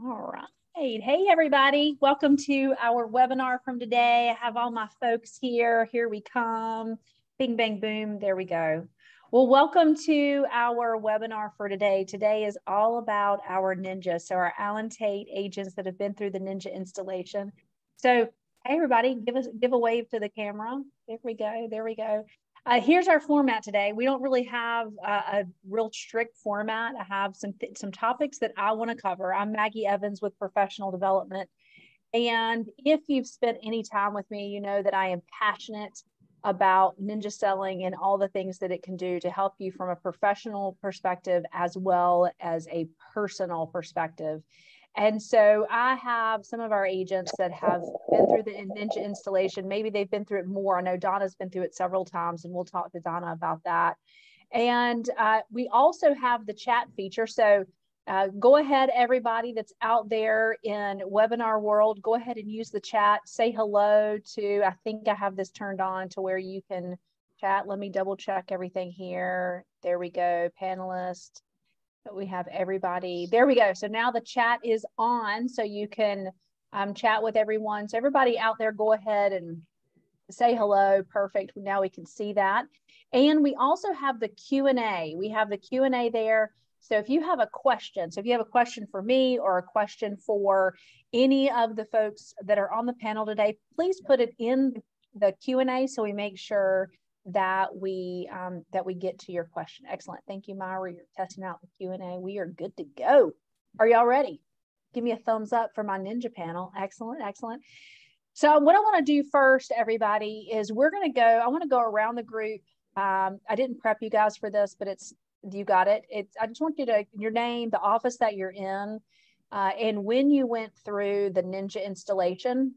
All right. Hey, everybody. Welcome to our webinar from today. I have all my folks here. Here we come. Bing, bang, boom. There we go. Well, welcome to our webinar for today. Today is all about our ninja. So our Allen Tate agents that have been through the ninja installation. So, hey, everybody, give a wave to the camera. There we go. There we go. Here's our format today. We don't really have a real strict format. I have some topics that I want to cover. I'm Maggie Evans with Professional Development. And if you've spent any time with me, you know that I am passionate about ninja selling and all the things that it can do to help you from a professional perspective as well as a personal perspective. And so I have some of our agents that have been through the ninja installation. Maybe they've been through it more. I know Donna's been through it several times, and we'll talk to Donna about that. And we also have the chat feature. So go ahead, everybody that's out there in webinar world, go ahead and use the chat. Say hello to, I think I have this turned on to where you can chat. Let me double check everything here. There we go, panelists. We have everybody. There we go. So now the chat is on, so you can chat with everyone. So everybody out there, go ahead and say hello. Perfect. Now we can see that. And we also have the Q&A. We have the Q&A there. So if you have a question, for me or a question for any of the folks that are on the panel today, please put it in the Q&A so we make sure that we get to your question. Excellent. Thank you, Myra. You're testing out the Q&A. We are good to go. Are y'all ready? Give me a thumbs up for my ninja panel. Excellent, excellent. So what I want to do first, everybody, is I want to go around the group. I didn't prep you guys for this, but you got it. I just want you to, your name, the office that you're in, and when you went through the ninja installation.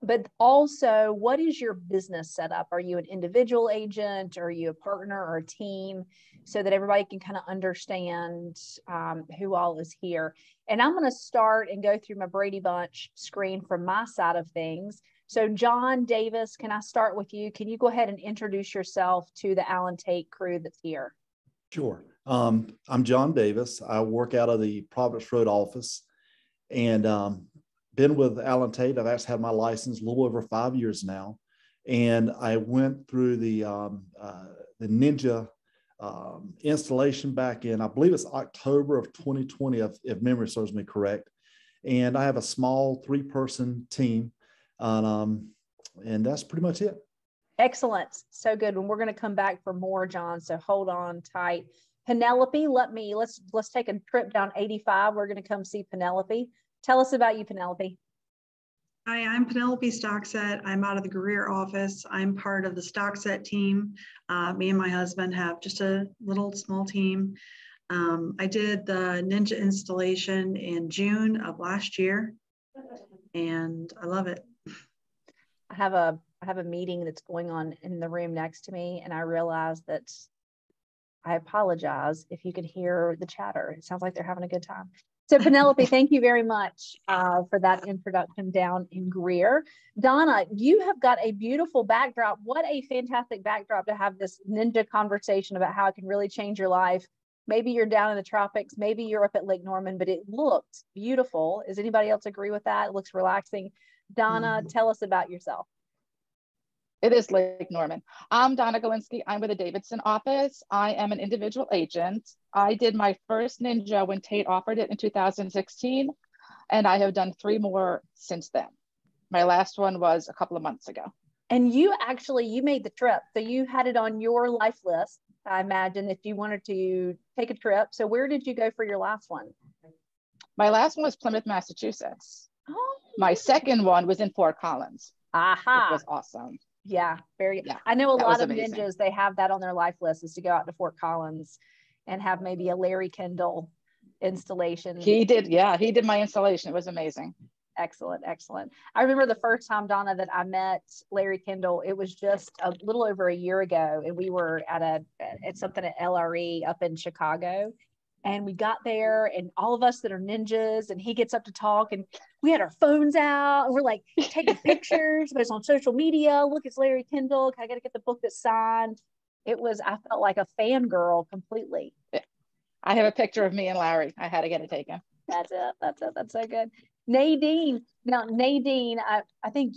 But also, what is your business setup? Are you an individual agent? Are you a partner or a team? So that everybody can kind of understand who all is here. And I'm going to start and go through my Brady Bunch screen from my side of things. So John Davis, can I start with you? Can you go ahead and introduce yourself to the Allen Tate crew that's here? Sure. I'm John Davis. I work out of the Providence Road office, and been with Allen Tate. I've actually had my license a little over 5 years now. And I went through the Ninja installation back in, I believe it's October of 2020, if memory serves me correct. And I have a small 3-person team. And that's pretty much it. Excellent. So good. And we're going to come back for more, John. So hold on tight. Penelope, let's take a trip down 85. We're going to come see Penelope. Tell us about you, Penelope. Hi, I'm Penelope Stockset. I'm out of the Greer office. I'm part of the Stockset team. Me and my husband have just a little small team. I did the Ninja installation in June of last year, and I love it. I have a meeting that's going on in the room next to me, and I realized that I apologize if you could hear the chatter. It sounds like they're having a good time. So Penelope, thank you very much for that introduction down in Greer. Donna, you have got a beautiful backdrop. What a fantastic backdrop to have this ninja conversation about how it can really change your life. Maybe you're down in the tropics, maybe you're up at Lake Norman, but it looks beautiful. Does anybody else agree with that? It looks relaxing. Donna, tell us about yourself. It is Lake Norman. I'm Donna Galinsky. I'm with the Davidson office. I am an individual agent. I did my first Ninja when Tate offered it in 2016, and I have done 3 more since then. My last one was a couple of months ago. And you made the trip. So you had it on your life list, I imagine, if you wanted to take a trip. So where did you go for your last one? My last one was Plymouth, Massachusetts. Oh. My second one was in Fort Collins. Aha. It was awesome. Yeah, very good. Yeah, I know a lot of ninjas, they have that on their life list, is to go out to Fort Collins and have maybe a Larry Kendall installation. He did my installation. It was amazing. Excellent, excellent. I remember the first time, Donna, that I met Larry Kendall, it was just a little over a year ago, and we were at something at LRE up in Chicago. And we got there, and all of us that are ninjas, and he gets up to talk, and we had our phones out, and we're like taking pictures, but it's on social media. Look, it's Larry Kendall. I got to get the book that's signed. I felt like a fangirl completely. I have a picture of me and Larry. I had to get it taken. That's it. That's it. That's so good. Nadine. Now, Nadine, I think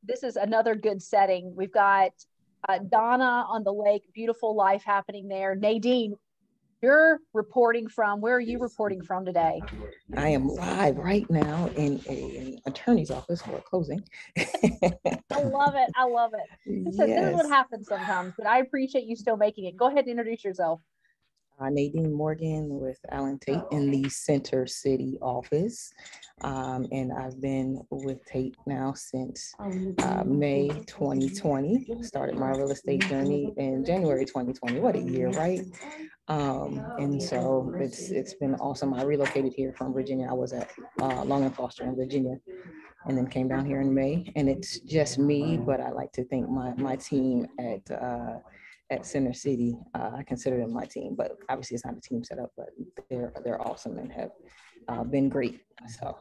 this is another good setting. We've got Donna on the lake, beautiful life happening there. Nadine, where are you reporting from today? I am live right now in an attorney's office for a closing. I love it. I love it. So this is what happens sometimes, but I appreciate you still making it. Go ahead and introduce yourself. Nadine Morgan with Tate in the Center City office. And I've been with Tate now since May 2020. Started my real estate journey in January 2020. What a year, right? And so it's been awesome. I relocated here from Virginia. I was at Long and Foster in Virginia, and then came down here in May. And it's just me, but I like to thank my team at Center City. I consider them my team, but obviously it's not a team setup, but they're awesome and have been great. So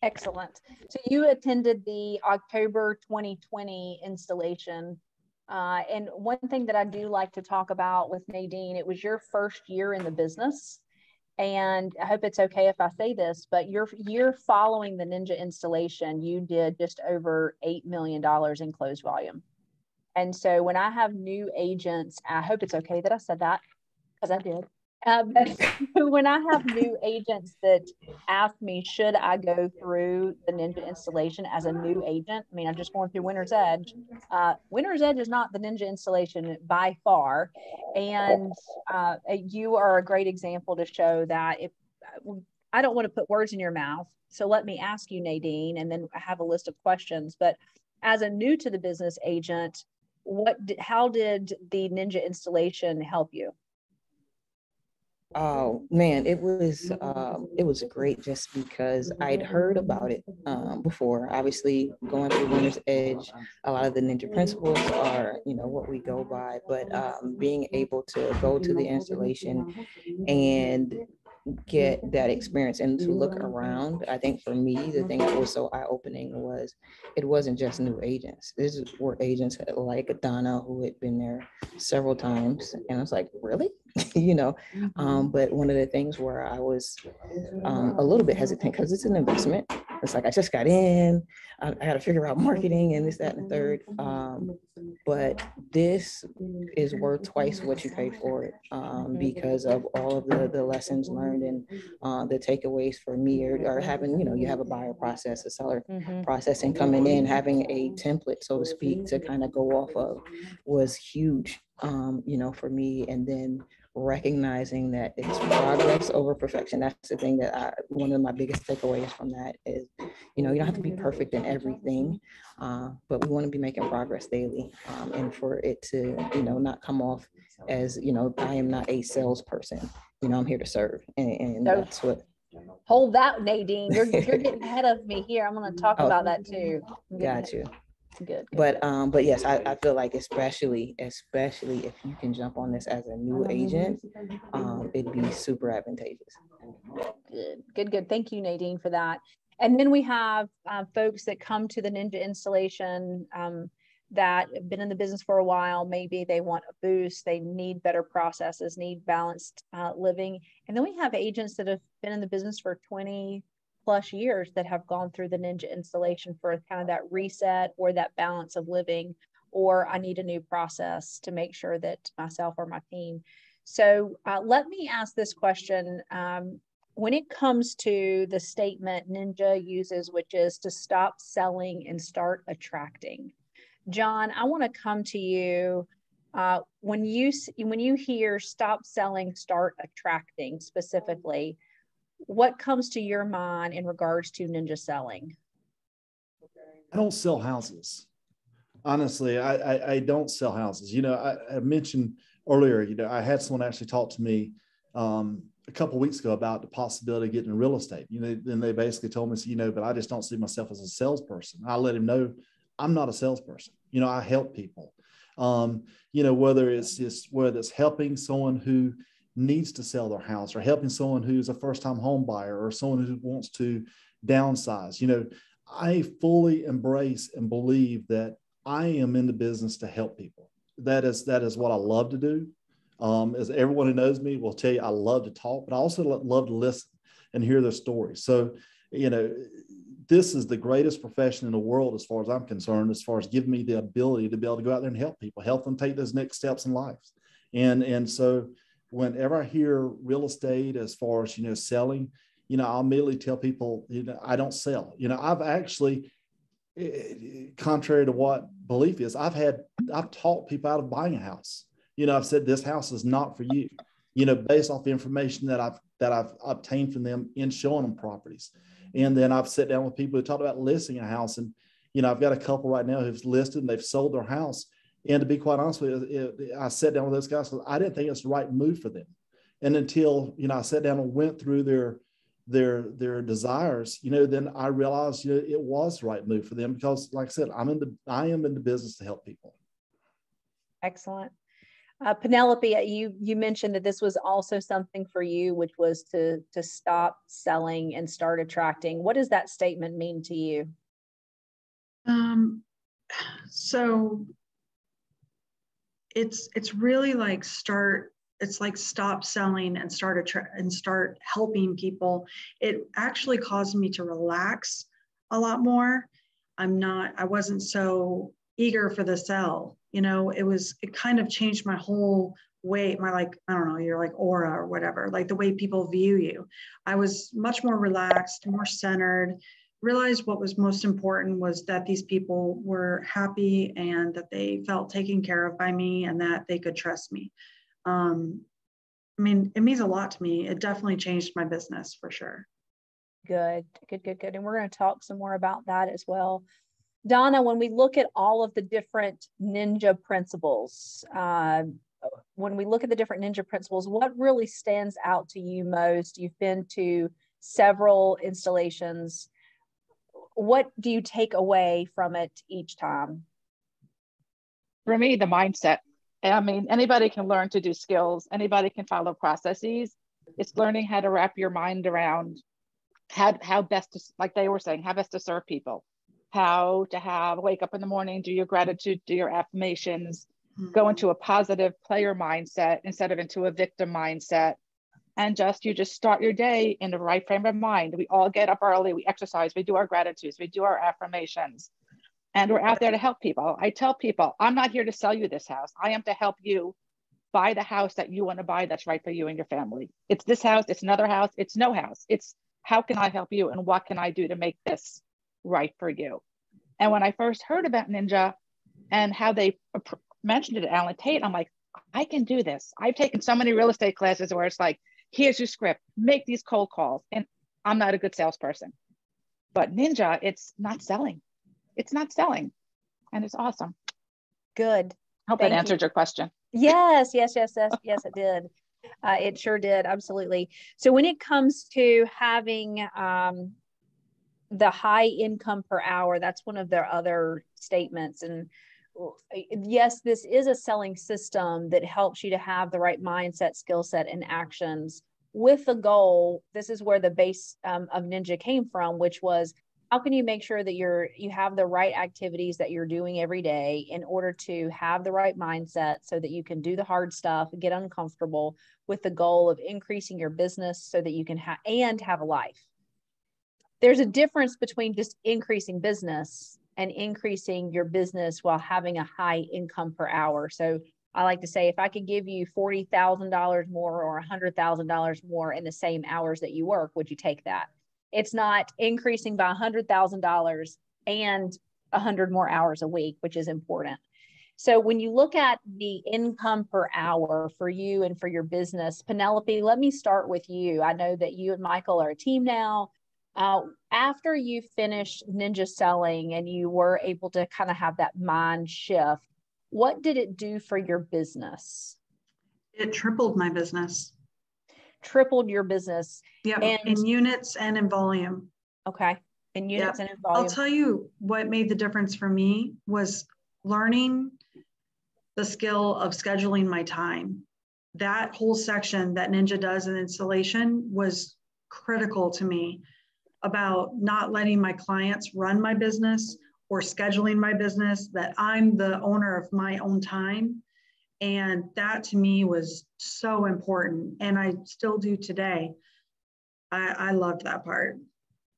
excellent. So you attended the October 2020 installation. And one thing that I do like to talk about with Nadine, it was your first year in the business. And I hope it's okay if I say this, but your year following the Ninja installation, you did just over $8 million in closed volume. And so when I have new agents, I hope it's okay that I said that, because I did. But when I have new agents that ask me, should I go through the Ninja installation as a new agent? I mean, I'm just going through Winter's Edge. Winter's Edge is not the Ninja installation by far. And you are a great example to show that I don't want to put words in your mouth. So let me ask you, Nadine, and then I have a list of questions. But as a new to the business agent, how did the Ninja installation help you? Oh man, it was great just because I'd heard about it before. Obviously, going through Winter's Edge, a lot of the Ninja principles are what we go by, but being able to go to the installation and get that experience and to look around. I think for me, the thing that was so eye-opening was it wasn't just new agents. These were agents like Donna who had been there several times. And I was like, really? But one of the things where I was a little bit hesitant because it's an investment. It's like, I just got in, I got to figure out marketing and this, that, and the third. But this is worth twice what you pay for it because of all of the lessons learned and the takeaways for me are having, you have a buyer process, a seller process, and coming in, having a template, so to speak, to kind of go off of was huge, for me. And then recognizing that it's progress over perfection. That's the thing that one of my biggest takeaways from that is, you don't have to be perfect in everything, but we want to be making progress daily. And for it to, not come off as, I am not a salesperson, I'm here to serve. And that's what. Hold that, Nadine. You're getting ahead of me here. I'm going to talk about that too. Got you. Good. But yes, I feel like especially if you can jump on this as a new agent, it'd be super advantageous. Good. Thank you, Nadine, for that. And then we have folks that come to the Ninja installation that have been in the business for a while. Maybe they want a boost, they need better processes, need balanced living. And then we have agents that have been in the business for 20 plus years that have gone through the Ninja installation for kind of that reset or that balance of living, or I need a new process to make sure that myself or my team. So let me ask this question. When it comes to the statement Ninja uses, which is to stop selling and start attracting, John, I want to come to you. When you hear stop selling, start attracting specifically, what comes to your mind in regards to Ninja selling? I don't sell houses. Honestly, I don't sell houses. I mentioned earlier, I had someone actually talk to me a couple of weeks ago about the possibility of getting in real estate. Then they basically told me, but I just don't see myself as a salesperson. I let him know I'm not a salesperson. I help people. Whether it's helping someone who needs to sell their house or helping someone who's a first-time home buyer or someone who wants to downsize. I fully embrace and believe that I am in the business to help people. That is what I love to do. As everyone who knows me will tell you, I love to talk, but I also love to listen. and hear their stories. So, you know, this is the greatest profession in the world, as far as I'm concerned, as far as giving me the ability to be able to go out there and help people, help them take those next steps in life. And so whenever I hear real estate, as far as, you know, selling, you know, I'll immediately tell people, you know, I don't sell. You know, I've actually, contrary to what belief is, I've taught people out of buying a house. You know, I've said, this house is not for you, you know, based off the information that I've obtained from them in showing them properties. And then I've sat down with people who talked about listing a house. And, you know, I've got a couple right now who've listed and they've sold their house. And to be quite honest with you, I sat down with those guys, I didn't think it's the right move for them. And until, you know, I sat down and went through their desires, you know, then I realized, you know, it was the right move for them, because like I said, I am in the business to help people. Excellent. Penelope, you mentioned that this was also something for you, which was to stop selling and start attracting. What does that statement mean to you? So it's really like stop selling and start helping people. It actually caused me to relax a lot more. I wasn't so eager for the sell. You know, it kind of changed my whole way, I don't know, your like aura or whatever, like the way people view you. I was much more relaxed, more centered, realized what was most important was that these people were happy and that they felt taken care of by me and that they could trust me. I mean, it means a lot to me. It definitely changed my business for sure. Good. And we're going to talk some more about that as well. Donna, when we look at all of the different ninja principles, what really stands out to you most? You've been to several installations. What do you take away from it each time? For me, the mindset. I mean, anybody can learn to do skills. Anybody can follow processes. It's learning how to wrap your mind around how best to, like they were saying, how best to serve people. How to wake up in the morning, do your gratitude, do your affirmations, go into a positive player mindset instead of into a victim mindset. And you just start your day in the right frame of mind. We all get up early, we exercise, we do our gratitudes, we do our affirmations, and we're out there to help people. I tell people, I'm not here to sell you this house. I am to help you buy the house that you want to buy that's right for you and your family. It's this house, it's another house, it's no house. It's how can I help you and what can I do to make this right for you? And when I first heard about Ninja and how they mentioned it at Alan Tate, I'm like, I can do this. I've taken so many real estate classes where it's like, here's your script, make these cold calls. And I'm not a good salesperson. But Ninja, it's not selling. It's not selling. And it's awesome. Good. Hope that answered your question. Yes, it did. It sure did. Absolutely. So when it comes to having the high income per hour, that's one of their other statements. And yes, this is a selling system that helps you to have the right mindset, skill set, and actions with the goal. This is where the base of Ninja came from, which was, how can you make sure that you have the right activities that you're doing every day in order to have the right mindset so that you can do the hard stuff, get uncomfortable, with the goal of increasing your business so that you can have a life. There's a difference between just increasing business and increasing your business while having a high income per hour. So I like to say, if I could give you $40,000 more or $100,000 more in the same hours that you work, would you take that? It's not increasing by $100,000 and 100 more hours a week, which is important. So when you look at the income per hour for you and for your business, Penelope, let me start with you. I know that you and Michael are a team now. After you finished Ninja selling and you were able to kind of have that mind shift, what did it do for your business? It tripled my business. Tripled your business. Yeah, in units and in volume. Okay, in units and in volume. I'll tell you what made the difference for me was learning the skill of scheduling my time. That whole section that Ninja does in installation was critical to me about not letting my clients run my business or scheduling my business, that I'm the owner of my own time. And that to me was so important. And I still do today. I loved that part.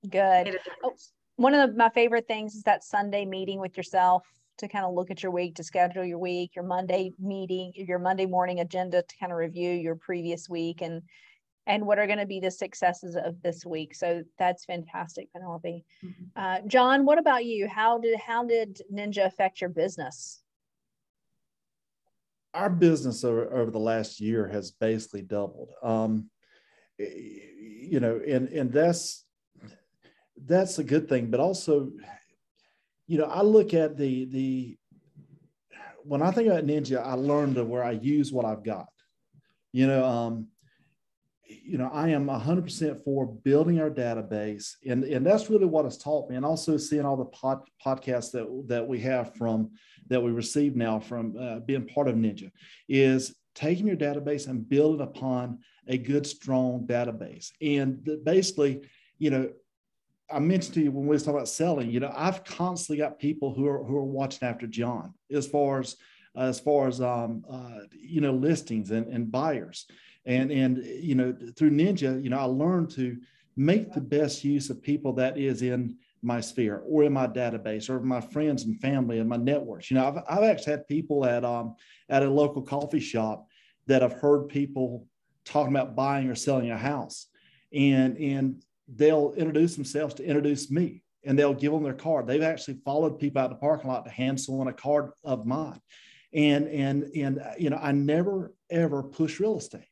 Good. Oh, one of my favorite things is that Sunday meeting with yourself to kind of look at your week, to schedule your week, your Monday meeting, your Monday morning agenda to kind of review your previous week and what are going to be the successes of this week. So that's fantastic, Penelope. Mm-hmm. John, what about you? How did Ninja affect your business? Our business over the last year has basically doubled. You know, and that's a good thing, but also, you know, I look at when I think about Ninja, I learned where I use what I've got. You know, I am 100% for building our database, and that's really what it's taught me. And also seeing all the podcasts that we have that we receive now from being part of Ninja is taking your database and building upon a good, strong database. And basically, you know, I mentioned to you when we were talking about selling, you know, I've constantly got people who are watching after John as far as you know, listings and buyers. And, you know, through Ninja, you know, I learned to make the best use of people that is in my sphere or in my database or my friends and family and my networks. You know, I've actually had people at a local coffee shop that have heard people talking about buying or selling a house, and they'll introduce themselves to introduce me, and they'll give them their card. They've actually followed people out in the parking lot to hand someone a card of mine. And you know, I never, ever push real estate.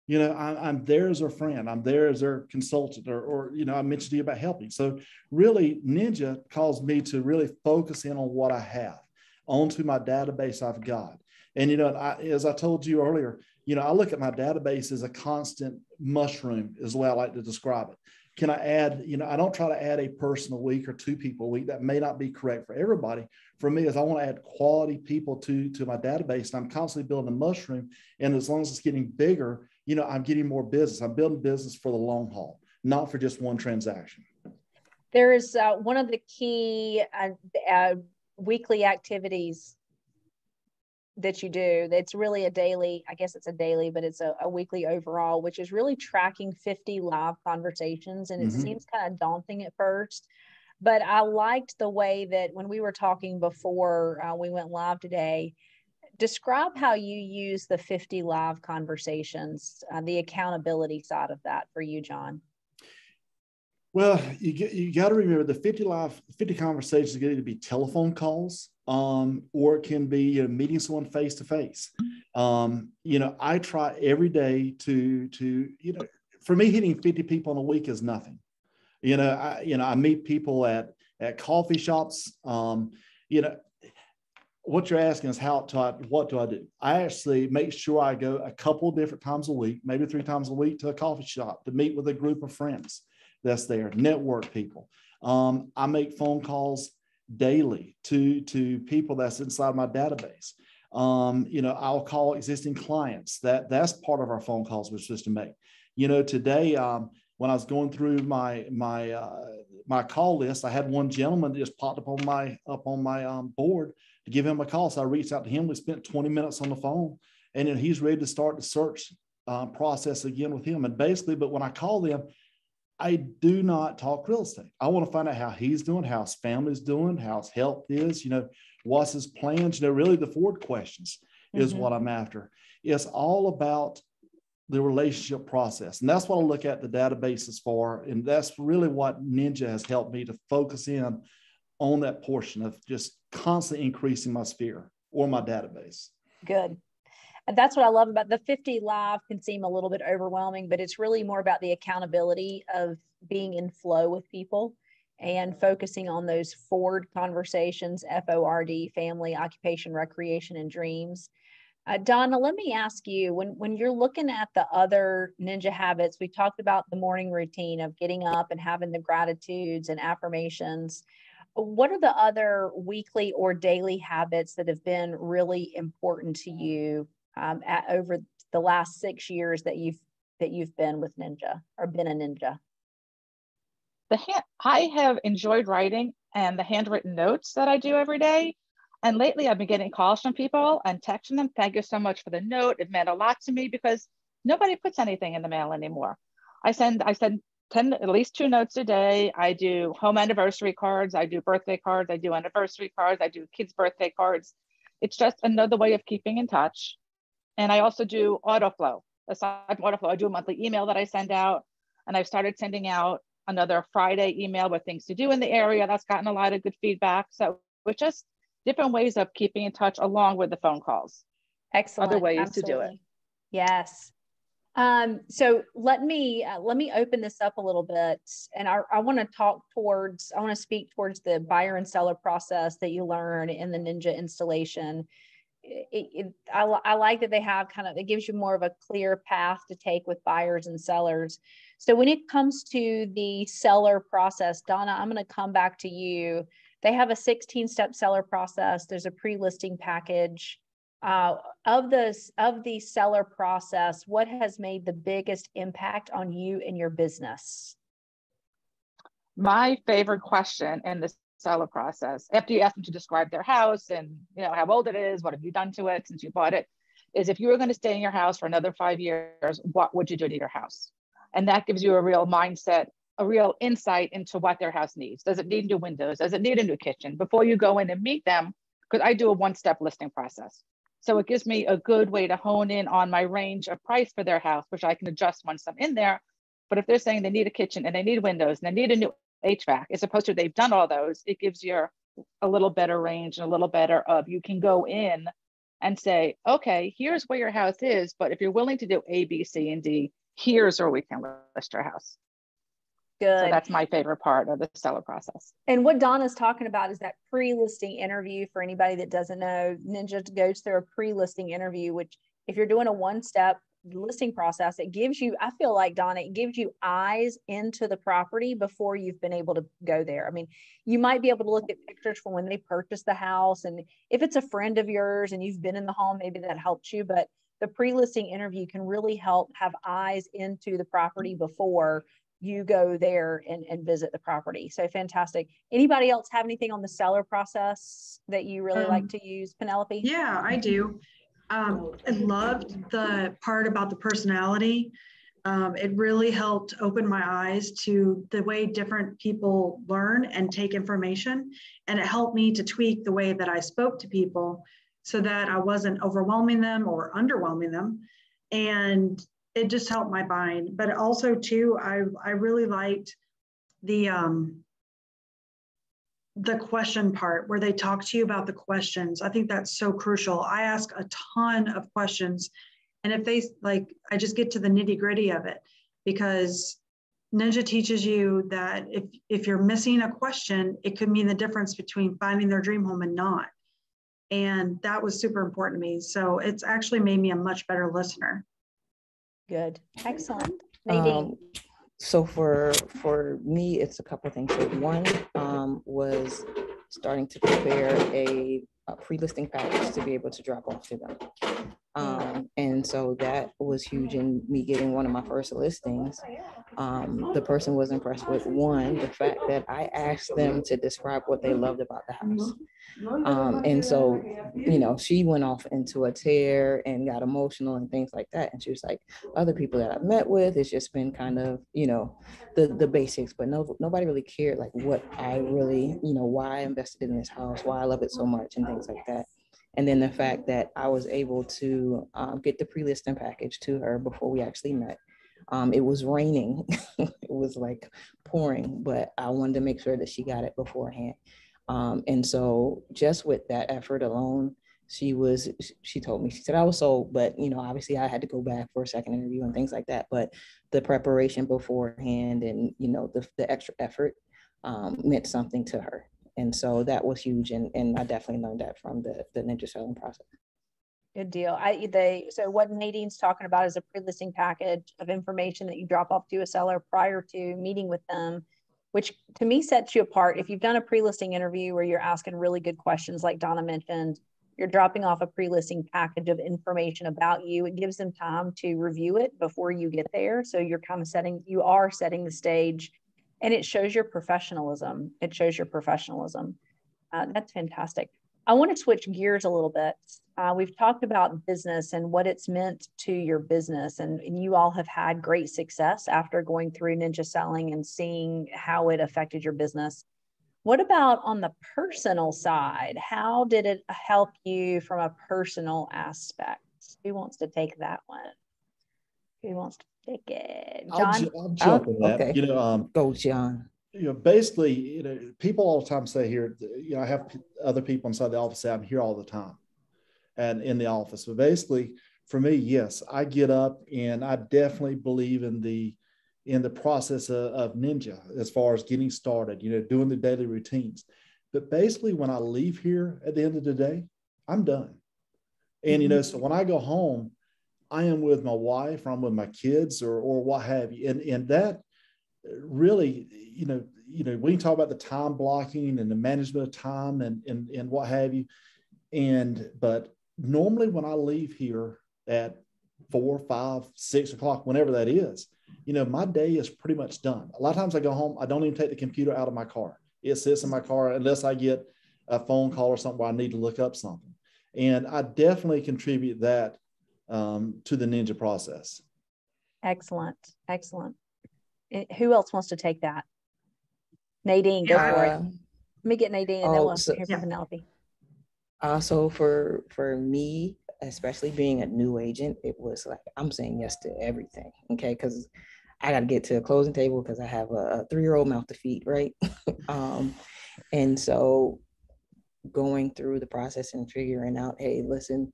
You know, I'm there as their friend. I'm there as their consultant, or, you know, I mentioned to you about helping. So really, Ninja caused me to really focus in on what I have, onto my database I've got. And, you know, as I told you earlier, you know, I look at my database as a constant mushroom is the way I like to describe it. Can I add, you know, I don't try to add a person a week or two people a week. That may not be correct for everybody. For me, is I want to add quality people to my database, and I'm constantly building a mushroom. And as long as it's getting bigger, you know, I'm getting more business. I'm building business for the long haul, not for just one transaction. There is one of the key weekly activities that you do. It's really a daily, I guess it's a daily, but it's a weekly overall, which is really tracking 50 live conversations. And it seems kind of daunting at first, but I liked the way that when we were talking before we went live today, describe how you use the 50 live conversations, the accountability side of that for you, John. Well, you got to remember the 50 conversations can either be telephone calls, or it can be, you know, meeting someone face to face. You know, I try every day to, you know, for me, hitting 50 people in a week is nothing. You know, I meet people at coffee shops. You know, what you're asking is what do I do? I actually make sure I go a couple of different times a week, maybe 3 times a week, to a coffee shop to meet with a group of friends that's there, network people. I make phone calls daily to people that's inside my database. You know, I'll call existing clients. That's part of our phone calls we're supposed to make. You know, today, when I was going through my call list, I had one gentleman that just popped up on my board to give him a call. So I reached out to him. We spent 20 minutes on the phone, and then he's ready to start the search process again with him. And basically, but when I call them, I do not talk real estate. I want to find out how he's doing, how his family's doing, how his health is, you know, what's his plans, you know, really the forward questions is what I'm after. It's all about the relationship process. And that's what I look at the databases for. And that's really what Ninja has helped me to focus in on, that portion of just constantly increasing my sphere or my database. Good. And that's what I love about the 50 live. Can seem a little bit overwhelming, but it's really more about the accountability of being in flow with people and focusing on those forward conversations, FORD, family, occupation, recreation, and dreams. Donna, let me ask you, when you're looking at the other Ninja habits, we talked about the morning routine of getting up and having the gratitudes and affirmations. What are the other weekly or daily habits that have been really important to you over the last 6 years that you've been with Ninja or been a Ninja? I have enjoyed writing and the handwritten notes that I do every day. And lately I've been getting calls from people and texting them, thank you so much for the note. It meant a lot to me, because nobody puts anything in the mail anymore. I send at least 2 notes a day. I do home anniversary cards. I do birthday cards. I do anniversary cards. I do kids' birthday cards. It's just another way of keeping in touch. And I also do autoflow. Aside from autoflow, I do a monthly email that I send out. And I've started sending out another Friday email with things to do in the area. That's gotten a lot of good feedback. So it's just different ways of keeping in touch along with the phone calls. Excellent. Other ways Absolutely. to do it. Yes. So let me open this up a little bit, and I want to speak towards the buyer and seller process that you learn in the Ninja installation. I like that they have it gives you more of a clear path to take with buyers and sellers. So when it comes to the seller process, Donna, I'm going to come back to you. They have a 16-step seller process. There's a pre-listing package. Of the seller process, what has made the biggest impact on you and your business? My favorite question in the seller process, after you ask them to describe their house and how old it is, what have you done to it since you bought it, is if you were going to stay in your house for another 5 years, what would you do to your house? And that gives you a real mindset, a real insight into what their house needs. Does it need new windows? Does it need a new kitchen? Before you go in and meet them, because I do a 1-step listing process. So it gives me a good way to hone in on my range of price for their house, which I can adjust once I'm in there. But if they're saying they need a kitchen and they need windows and they need a new HVAC, as opposed to they've done all those, it gives you a little better range and a little better of, you can go in and say, okay, here's where your house is, but if you're willing to do A, B, C, and D, here's where we can list your house. Good. So that's my favorite part of the seller process. And what Donna's talking about is that pre-listing interview. For anybody that doesn't know, Ninja goes through a pre-listing interview, which if you're doing a 1-step listing process, it gives you, I feel like, Donna, it gives you eyes into the property before you've been able to go there. I mean, you might be able to look at pictures from when they purchased the house. And if it's a friend of yours and you've been in the home, maybe that helps you. But the pre-listing interview can really help have eyes into the property before you go there and visit the property. So fantastic. Anybody else have anything on the seller process that you really like to use, Penelope? Yeah, I do. I loved the part about the personality. It really helped open my eyes to the way different people learn and take information. And it helped me to tweak the way that I spoke to people so that I wasn't overwhelming them or underwhelming them. And it just helped my buying. But also too, I really liked the question part where they talk to you about the questions. I think that's so crucial. I ask a ton of questions, and if they I just get to the nitty gritty of it, because Ninja teaches you that if you're missing a question, it could mean the difference between finding their dream home and not. And that was super important to me. So it's actually made me a much better listener. Good. Excellent. Nadine. So for me, it's a couple of things. So one was starting to prepare a pre-listing package to be able to drop off to them. And so that was huge in me getting one of my first listings. The person was impressed with, one, the fact that I asked them to describe what they loved about the house. And so, she went off into a tear and got emotional and things like that. And she was like, other people that I've met with, it's just been kind of, the basics, but nobody really cared like what I really, why I invested in this house, why I love it so much and things like that. And then the fact that I was able to get the pre-listing package to her before we actually met. It was raining. It was like pouring, but I wanted to make sure that she got it beforehand. And so just with that effort alone, she told me, she said, I was sold, but, obviously I had to go back for a second interview and things like that. But the preparation beforehand and, the extra effort meant something to her. And so that was huge. And I definitely learned that from the Ninja selling process. Good deal. So what Nadine's talking about is a pre-listing package of information that you drop off to a seller prior to meeting with them, which to me sets you apart. If you've done a pre-listing interview where you're asking really good questions, like Donna mentioned, you're dropping off a pre-listing package of information about you. It gives them time to review it before you get there. So you're kind of setting the stage, and it shows your professionalism. That's fantastic. I want to switch gears a little bit. We've talked about business and what it's meant to your business, and you all have had great success after going through Ninja Selling and seeing how it affected your business. What about on the personal side? How did it help you from a personal aspect? Who wants to take that one? Who wants to take it? John? I'll jump in that. Okay. Go, John. Basically, people all the time say here, I have other people inside the office say I'm here all the time and in the office. But basically, for me, yes, I get up and I definitely believe in the process of Ninja as far as getting started, doing the daily routines. But basically, when I leave here at the end of the day, I'm done. And, so when I go home, I am with my wife, or I'm with my kids or what have you. And that really, we can talk about the time blocking and the management of time and what have you. But normally when I leave here at 4, 5, 6 o'clock, whenever that is, my day is pretty much done. A lot of times I go home, I don't even take the computer out of my car. It sits in my car unless I get a phone call or something where I need to look up something. And I definitely contribute that to the Ninja process. Excellent. Excellent. Who else wants to take that? Nadine, go for it. Let me get Nadine and then we'll hear from Penelope. So for me, especially being a new agent, it was like, I'm saying yes to everything. Okay. Because I got to get to a closing table because I have a 3-year-old mouth to feed. Right. And so going through the process and figuring out, hey, listen,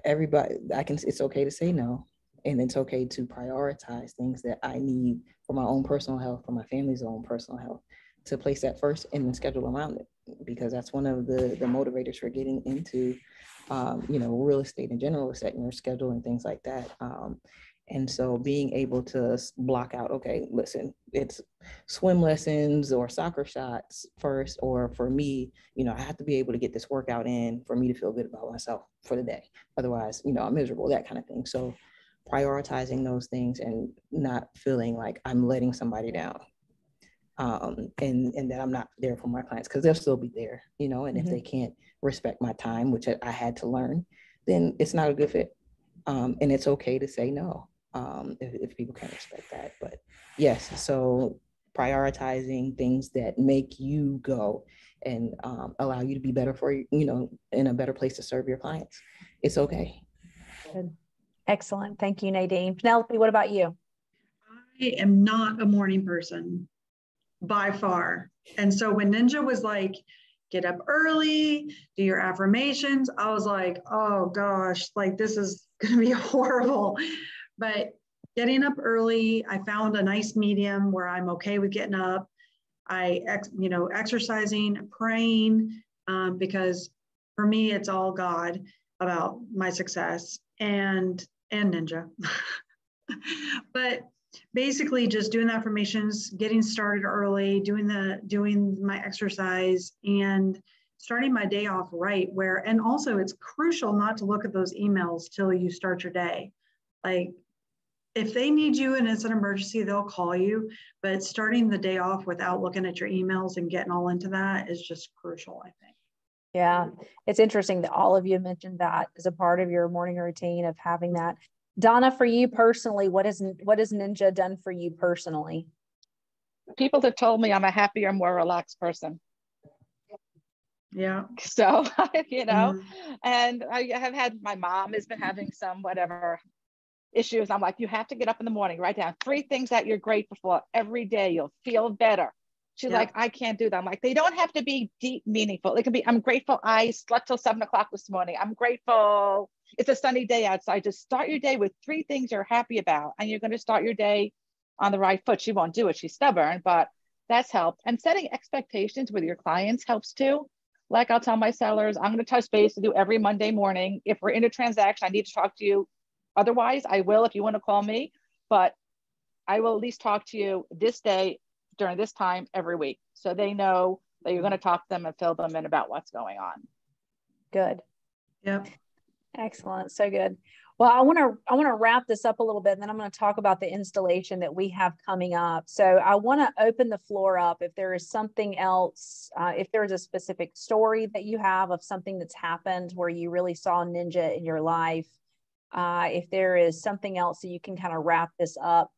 everybody, it's okay to say no. And it's okay to prioritize things that I need for my own personal health, for my family's own personal health, to place that first and then schedule around it, because that's one of the motivators for getting into, real estate in general, setting your schedule and things like that. And so being able to block out, okay, listen, it's swim lessons or soccer shots first, or for me, I have to be able to get this workout in for me to feel good about myself for the day. Otherwise, I'm miserable, that kind of thing. So prioritizing those things and not feeling like I'm letting somebody down. And that I'm not there for my clients, because they'll still be there, and if they can't respect my time, which I had to learn, then it's not a good fit. And it's okay to say no, if people can't respect that. But yes, so prioritizing things that make you go and allow you to be better for you, in a better place to serve your clients. It's okay. Good. Excellent. Thank you, Nadine. Penelope, what about you? I am not a morning person by far. And so when Ninja was like, get up early, do your affirmations, I was like, oh gosh, like this is going to be horrible. But getting up early, I found a nice medium where I'm okay with getting up. Exercising, praying, because for me, it's all God about my success and Ninja. But basically just doing the affirmations, getting started early, doing my exercise and starting my day off right, and also it's crucial not to look at those emails till you start your day. Like if they need you and it's an emergency, they'll call you, but starting the day off without looking at your emails and getting all into that is just crucial, I think. Yeah, it's interesting that all of you mentioned that as a part of your morning routine of having that. Donna, for you personally, what has Ninja done for you personally? People have told me I'm a happier, more relaxed person. Yeah. So, and I have had, my mom has been having some whatever issues. I'm like, you have to get up in the morning, write down 3 things that you're grateful for every day. You'll feel better. She's like, I can't do that. I'm like, they don't have to be deep, meaningful. It can be, I'm grateful I slept till 7 o'clock this morning. I'm grateful it's a sunny day outside. Just start your day with 3 things you're happy about, and you're going to start your day on the right foot. She won't do it. She's stubborn, but that's helped. And setting expectations with your clients helps too. Like I'll tell my sellers, I'm going to touch base to do every Monday morning. If we're in a transaction, I need to talk to you. Otherwise, I will if you want to call me, but I will at least talk to you this day during this time every week. So they know that you're going to talk to them and fill them in about what's going on. Good. Yep. Excellent. So good. Well, I want to wrap this up a little bit, and then I'm going to talk about the installation that we have coming up. So I want to open the floor up if there is something else, if there is a specific story that you have of something that's happened where you really saw Ninja in your life. If there is something else that you can kind of wrap this up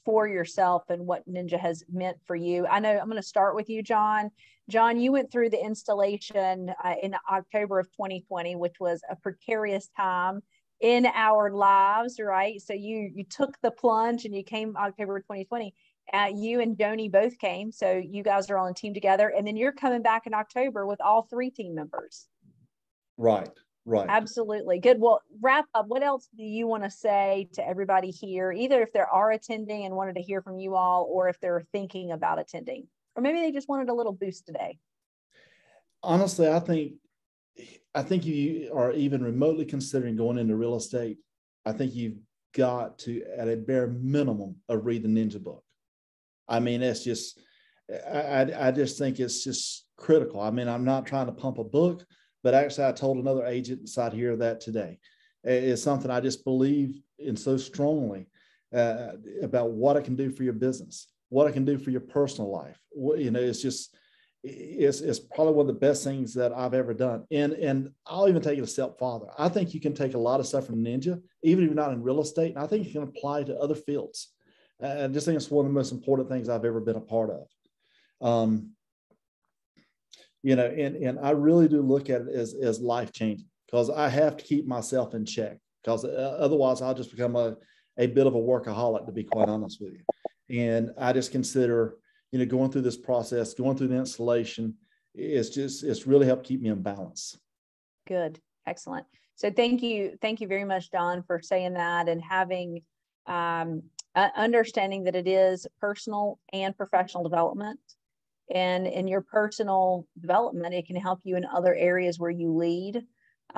for yourself and what Ninja has meant for you. I know I'm going to start with you, John. John, you went through the installation in October of 2020, which was a precarious time in our lives, right? So you took the plunge and you came October 2020. You and Joni both came, so you guys are on a team together, and then you're coming back in October with all 3 team members. Right. Absolutely. Good. Well, wrap up. What else do you want to say to everybody here, either if they are attending and wanted to hear from you all, or if they're thinking about attending, or maybe they just wanted a little boost today? Honestly, I think you are even remotely considering going into real estate. I think you've got to, at a bare minimum, read the Ninja book. I mean, it's just, I just think it's just critical. I mean, I'm not trying to pump a book, but actually I told another agent inside here that today. It's something I just believe in so strongly about what it can do for your business, what it can do for your personal life. You know, it's just, it's probably one of the best things that I've ever done. And I'll even take it a step farther. I think you can take a lot of stuff from Ninja, even if you're not in real estate, and I think you can apply to other fields. I just think it's one of the most important things I've ever been a part of. You know, and I really do look at it as life-changing, because I have to keep myself in check, because otherwise I'll just become a bit of a workaholic, to be quite honest with you. And I just consider, you know, going through this process, going through the installation, it's really helped keep me in balance. Good. Excellent. So thank you very much, Don, for saying that, and having understanding that it is personal and professional development. And in your personal development, it can help you in other areas where you lead,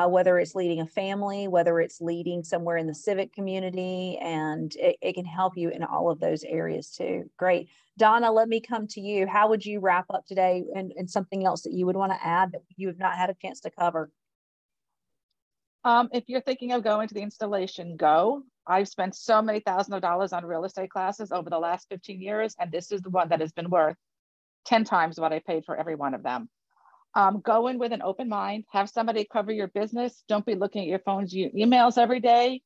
whether it's leading a family, whether it's leading somewhere in the civic community, and it can help you in all of those areas too. Great. Donna, let me come to you. How would you wrap up today, and something else that you would want to add that you have not had a chance to cover? If you're thinking of going to the installation, go. I've spent so many thousands of dollars on real estate classes over the last 15 years, and this is the one that has been worth 10 times what I paid for every one of them. Go in with an open mind, have somebody cover your business. Don't be looking at your phones, your emails every day.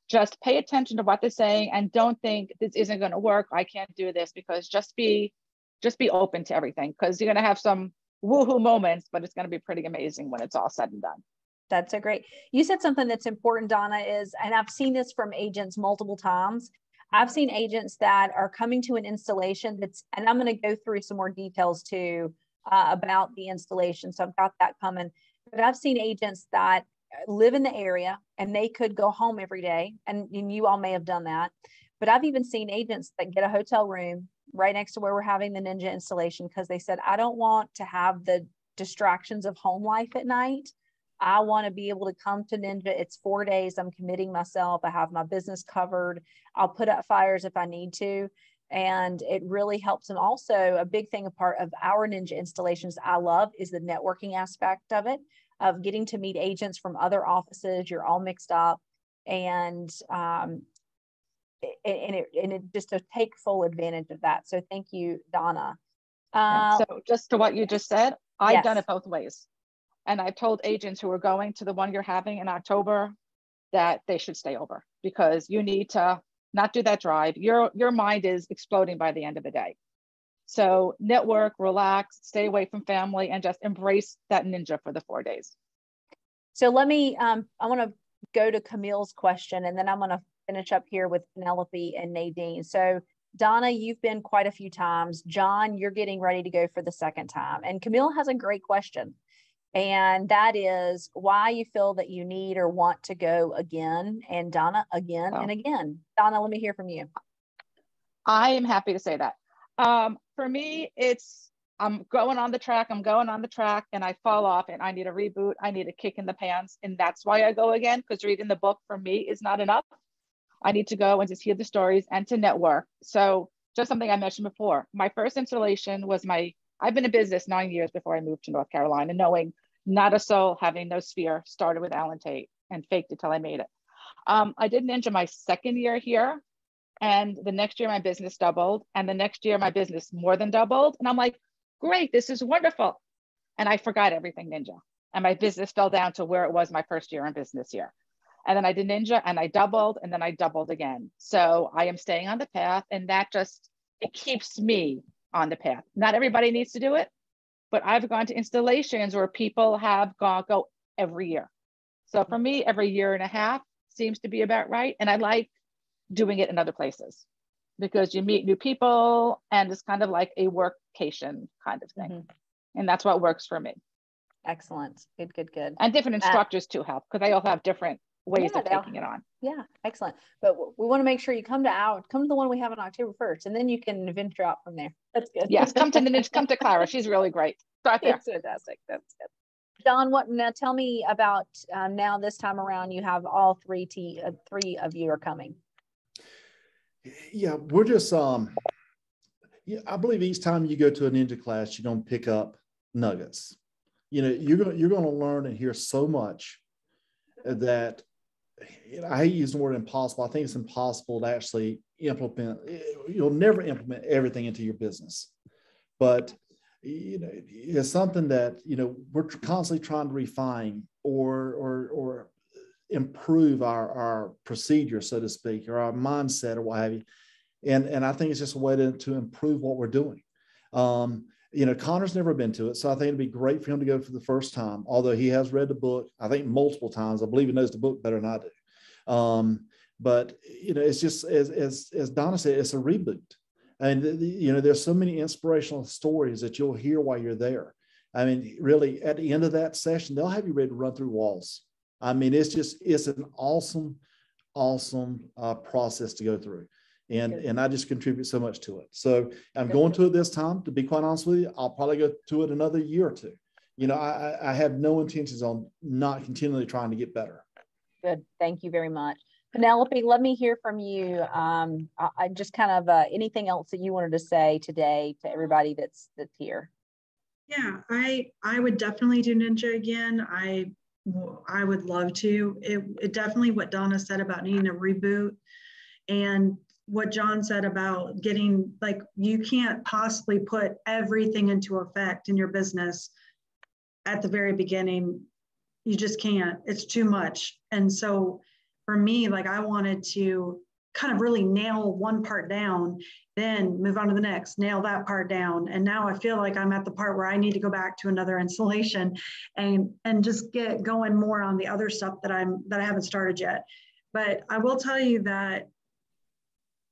Just pay attention to what they're saying, and don't think this isn't going to work. I can't do this, because just be open to everything, because you're going to have some woohoo moments, but it's going to be pretty amazing when it's all said and done. That's so great. You said something that's important, Donna, is, and I've seen this from agents multiple times. I've seen agents that are coming to an installation that's, and I'm going to go through some more details too about the installation. So I've got that coming. But I've seen agents that live in the area and they could go home every day. And you all may have done that. But I've even seen agents that get a hotel room right next to where we're having the Ninja installation, because they said, I don't want to have the distractions of home life at night. I want to be able to come to Ninja. It's 4 days. I'm committing myself. I have my business covered. I'll put out fires if I need to. And it really helps them. Also, a big thing, a part of our Ninja installations I love is the networking aspect of it, of getting to meet agents from other offices. You're all mixed up, and it just to take full advantage of that. So thank you, Donna. So just to what you just said, I've yes. done it both ways. And I've told agents who are going to the one you're having in October that they should stay over, because you need to not do that drive. Your mind is exploding by the end of the day. So network, relax, stay away from family, and just embrace that Ninja for the 4 days. So let me, I want to go to Camille's question, and then I'm going to finish up here with Penelope and Nadine. So Donna, you've been quite a few times. John, you're getting ready to go for the second time. And Camille has a great question. And that is why you feel that you need or want to go again. And Donna, again and again. Donna, let me hear from you. I am happy to say that. For me, it's I'm going on the track, and I fall off, and I need a reboot. I need a kick in the pants. And that's why I go again, because reading the book for me is not enough. I need to go and just hear the stories and to network. So just something I mentioned before, my first installation was I've been in business 9 years before I moved to North Carolina, knowing not a soul, having no sphere, started with Tate and faked it till I made it. I did Ninja my second year here, and the next year my business doubled, and the next year my business more than doubled. And I'm like, great, this is wonderful. And I forgot everything Ninja, and my business fell down to where it was my first year in business here. And then I did Ninja and I doubled, and then I doubled again. So I am staying on the path, and that just, it keeps me on the path. Not everybody needs to do it, but I've gone to installations where people have go every year. So for me, every year and a half seems to be about right. And I like doing it in other places because you meet new people, and it's kind of like a workcation kind of thing. And that's what works for me. Excellent. Good, good, good. And different instructors too help, because they all have different ways of taking it on. Yeah, excellent. But we want to make sure you come to the one we have on October 1st, and then you can venture out from there. That's good. Yes, come to Clara. She's really great. Start there. It's fantastic. That's good. John, now tell me about now this time around, you have all three of you are coming. Yeah, we're just, yeah, I believe each time you go to a Ninja class, you're going to pick up nuggets. You know, you're going to learn and hear so much that, you know, I hate using the word impossible. I think it's impossible to actually implement. You'll never implement everything into your business, but you know, it's something that, you know, we're constantly trying to refine or improve our procedure, so to speak, or our mindset or what have you. And I think it's just a way to improve what we're doing. You know, Connor's never been to it, so I think it'd be great for him to go for the first time, although he has read the book, I think multiple times. I believe he knows the book better than I do. But, you know, it's just, as Donna said, it's a reboot. And, you know, there's so many inspirational stories that you'll hear while you're there. I mean, really, at the end of that session, they'll have you ready to run through walls. I mean, it's an awesome process to go through. And I just contribute so much to it. So I'm going to it this time. To be quite honest with you, I'll probably go to it another year or two. You know, I have no intentions on not continually trying to get better. Good. Thank you very much. Penelope, let me hear from you. I just kind of anything else that you wanted to say today to everybody that's here. Yeah, I would definitely do Ninja again. I would love to. It definitely what Donna said about needing a reboot, and what John said about getting, like, you can't possibly put everything into effect in your business at the very beginning. You just can't. It's too much. And so for me, like, I wanted to kind of really nail one part down, then move on to the next, nail that part down. And now I feel like I'm at the part where I need to go back to another installation and just get going more on the other stuff that I haven't started yet. But I will tell you that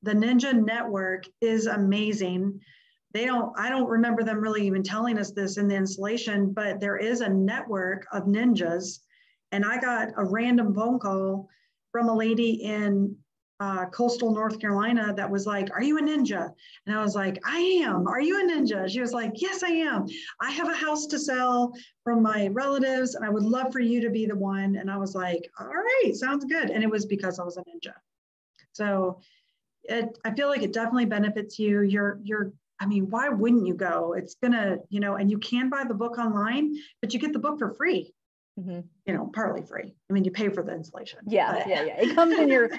the Ninja Network is amazing. I don't remember them really even telling us this in the installation, but there is a network of ninjas. And I got a random phone call from a lady in coastal North Carolina that was like, "Are you a ninja?" And I was like, "I am. Are you a ninja?" She was like, "Yes, I am. I have a house to sell from my relatives, and I would love for you to be the one." And I was like, "All right, sounds good." And it was because I was a ninja. So I feel like it definitely benefits you. I mean, why wouldn't you go? It's gonna, you know, and you can buy the book online, but you get the book for free. You know, partly free. I mean, you pay for the installation. Yeah. It comes in your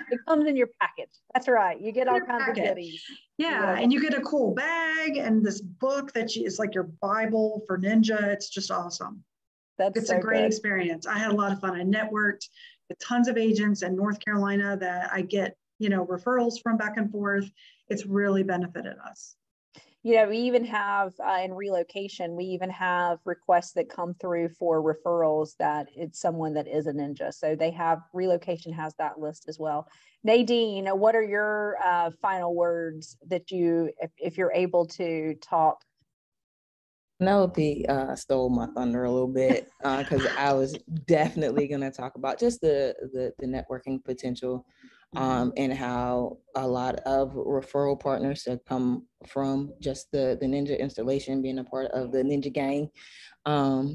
package. That's right. You get all kinds of goodies. Yeah, and you get a cool bag and this book that is like your Bible for Ninja. It's just awesome. It's a great experience. I had a lot of fun. I networked with tons of agents in North Carolina that I get, you know, referrals from back and forth. It's really benefited us. You know, we even have in relocation, we even have requests that come through for referrals that it's someone that is a ninja. So relocation has that list as well. Nadine, what are your final words that if you're able to talk? Penelope stole my thunder a little bit because I was definitely going to talk about just the networking potential. And how a lot of referral partners have come from just the Ninja installation, being a part of the Ninja gang.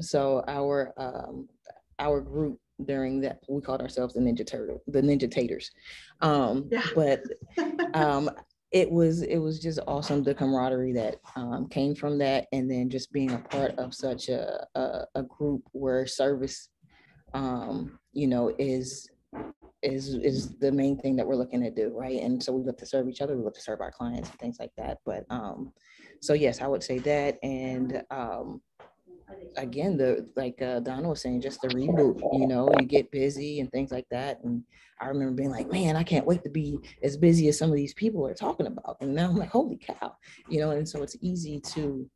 So our group during that, we called ourselves the Ninja Taters. But it was just awesome, the camaraderie that came from that, and then just being a part of such a group where service, you know, is is the main thing that we're looking to do, right? And so we look to serve each other, we look to serve our clients and things like that. But so yes, I would say that. And again, like Donna was saying, just the reboot, you get busy and things like that. And I remember being like, man, I can't wait to be as busy as some of these people are talking about. And now I'm like, holy cow, and so it's easy to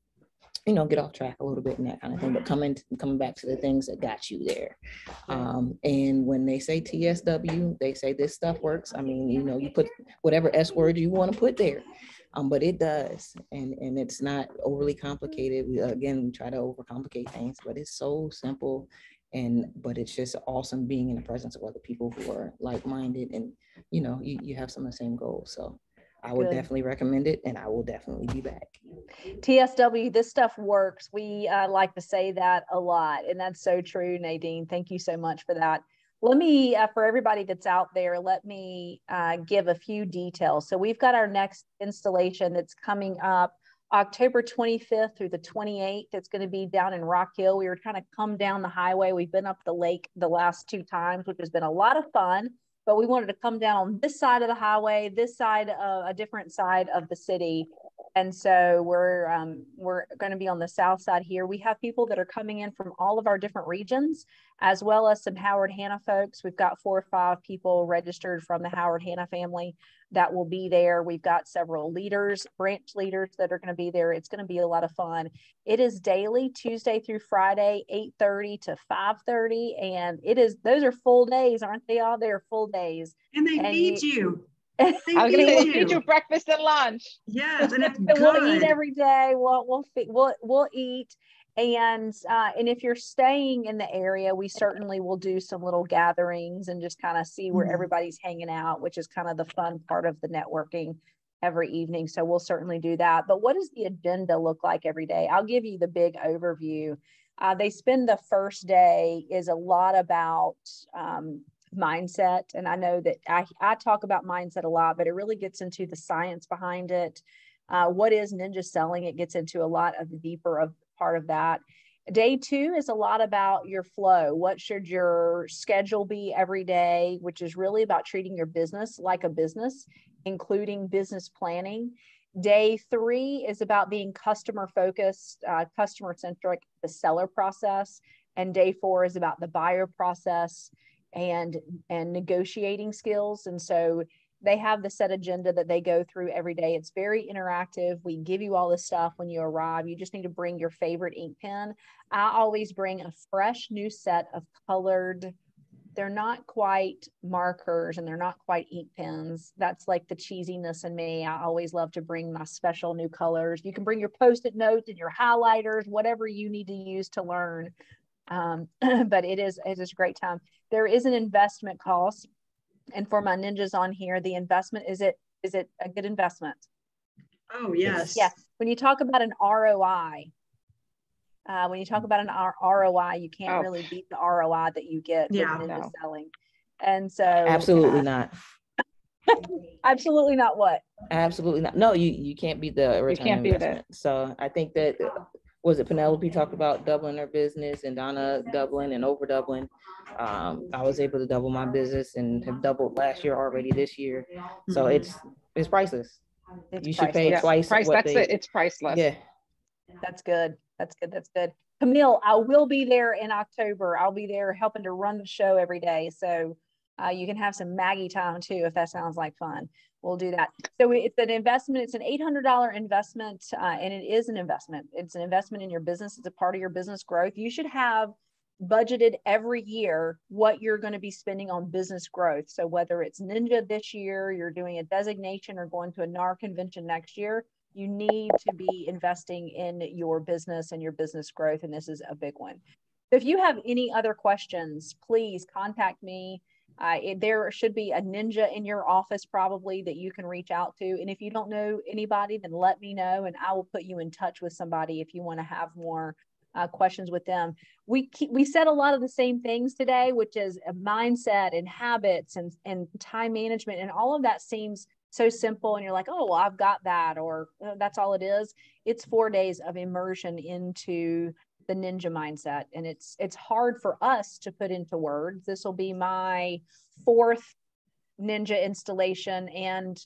get off track a little bit and that kind of thing, but coming back to the things that got you there. And when they say TSW, they say this stuff works. I mean, you put whatever S word you want to put there, but it does. And it's not overly complicated. We try to overcomplicate things, but it's so simple. But it's just awesome being in the presence of other people who are like-minded and, you have some of the same goals. So I would definitely recommend it, and I will definitely be back. TSW, this stuff works. We like to say that a lot, and that's so true, Nadine. Thank you so much for that. Let me, for everybody that's out there, let me give a few details. So we've got our next installation that's coming up October 25th through the 28th. It's going to be down in Rock Hill. We were trying to come down the highway. We've been up the lake the last 2 times, which has been a lot of fun. But we wanted to come down on this side of the highway, this side of a different side of the city. And so we're going to be on the south side here. We have people that are coming in from all of our different regions, as well as some Howard Hanna folks. We've got 4 or 5 people registered from the Howard Hanna family that will be there. We've got several leaders, branch leaders that are going to be there. It's going to be a lot of fun. It is daily, Tuesday through Friday, 8:30 to 5:30. And those are full days, aren't they all? They're full days. And they feed you. I was going to say, feed you breakfast and lunch. Yes, and it's so good. We'll eat every day. We'll eat. And if you're staying in the area, we certainly will do some little gatherings and just kind of see where everybody's hanging out, which is kind of the fun part of the networking every evening. So we'll certainly do that. But what does the agenda look like every day? I'll give you the big overview. They spend the first day is a lot about mindset. And I know that I talk about mindset a lot, but it really gets into the science behind it. What is ninja selling? It gets into a lot of the deeper part of that. Day 2 is a lot about your flow. What should your schedule be every day, which is really about treating your business like a business, including business planning. Day 3 is about being customer focused, customer centric, the seller process. And day 4 is about the buyer process and negotiating skills. And so they have the set agenda that they go through every day. It's very interactive. We give you all this stuff when you arrive. You just need to bring your favorite ink pen. I always bring a fresh new set of colored, they're not quite markers and they're not quite ink pens. That's like the cheesiness in me. I always love to bring my special new colors. You can bring your Post-it notes and your highlighters, whatever you need to use to learn. But it is a great time. There is an investment cost. And for my ninjas on here, the investment, is it a good investment? Oh, yes. Yes. When you talk about an ROI, you can't really beat the ROI that you get with ninja selling. And so absolutely not. Absolutely not what? Absolutely not. No, you can't beat the return. You can't beat it. So I think that was it Penelope talked about doubling her business and Donna doubling and over doubling. I was able to double my business and have doubled last year already this year. So it's priceless. You should pay twice. It's priceless. Yeah. That's good. That's good. Camille, I will be there in October. I'll be there helping to run the show every day. So you can have some Maggie time too, if that sounds like fun. We'll do that. So it's an investment. It's an $800 investment, and it is an investment. It's an investment in your business. It's a part of your business growth. You should have budgeted every year what you're going to be spending on business growth. So whether it's Ninja this year, you're doing a designation or going to a NAR convention next year, you need to be investing in your business and your business growth. And this is a big one. If you have any other questions, please contact me. There should be a ninja in your office probably that you can reach out to. And if you don't know anybody, then let me know and I will put you in touch with somebody if you want to have more questions with them. We said a lot of the same things today, which is a mindset and habits and time management, and all of that seems so simple. And you're like, oh, well, I've got that, or that's all it is. It's 4 days of immersion into the ninja mindset. And it's hard for us to put into words. This will be my 4th ninja installation and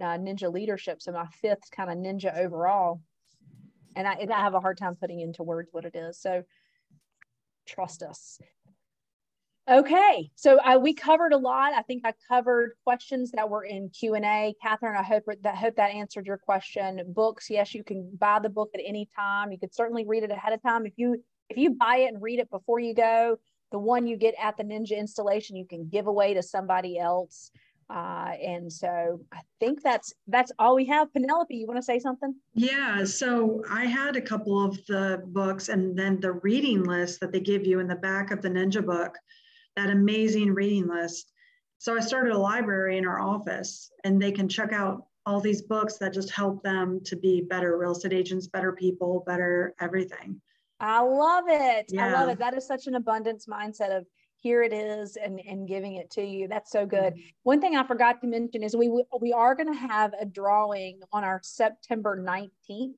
ninja leadership. So my 5th kind of ninja overall. And I have a hard time putting into words what it is. So trust us. Okay, so we covered a lot. I think I covered questions that were in Q&A. Catherine, I hope that answered your question. Books, yes, you can buy the book at any time. You could certainly read it ahead of time. If you buy it and read it before you go, the one you get at the ninja installation, you can give away to somebody else. And so I think that's all we have. Penelope, you want to say something? Yeah, so I had a couple of the books, and then the reading list that they give you in the back of the Ninja book, that amazing reading list. So I started a library in our office, and they can check out all these books that just help them to be better real estate agents, better people, better everything. I love it. Yeah. I love it. That is such an abundance mindset of here it is and giving it to you. That's so good. One thing I forgot to mention is we are going to have a drawing on our September 19th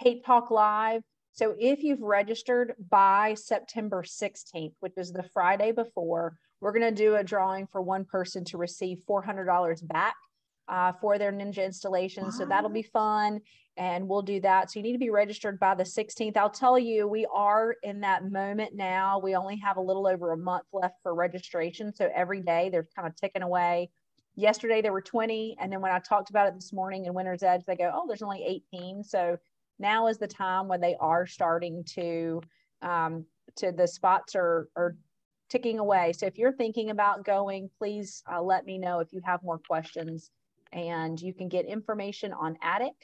Tate Talk Live. So if you've registered by September 16th, which is the Friday before, we're going to do a drawing for one person to receive $400 back for their ninja installation. Wow. So that'll be fun. And we'll do that. So you need to be registered by the 16th. I'll tell you, we are in that moment now. We only have a little over a month left for registration. So every day they're kind of ticking away. Yesterday there were 20. And then when I talked about it this morning in Winter's Edge, they go, oh, there's only 18. So now is the time when they are starting to the spots are ticking away. So if you're thinking about going, please let me know if you have more questions. And you can get information on Attic.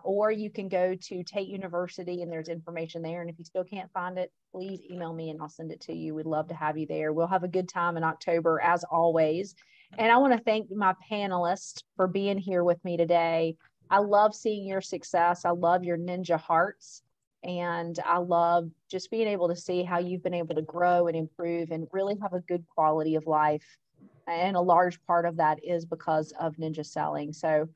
Or you can go to Tate University and there's information there. And if you still can't find it, please email me and I'll send it to you. We'd love to have you there. We'll have a good time in October as always. And I want to thank my panelists for being here with me today. I love seeing your success. I love your ninja hearts. And I love just being able to see how you've been able to grow and improve and really have a good quality of life. And a large part of that is because of ninja selling. So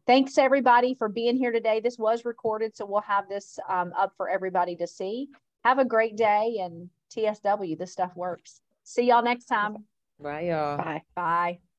thanks everybody for being here today. This was recorded, so we'll have this up for everybody to see. Have a great day, and TSW, this stuff works. See y'all next time. Bye, y'all. Bye. Bye.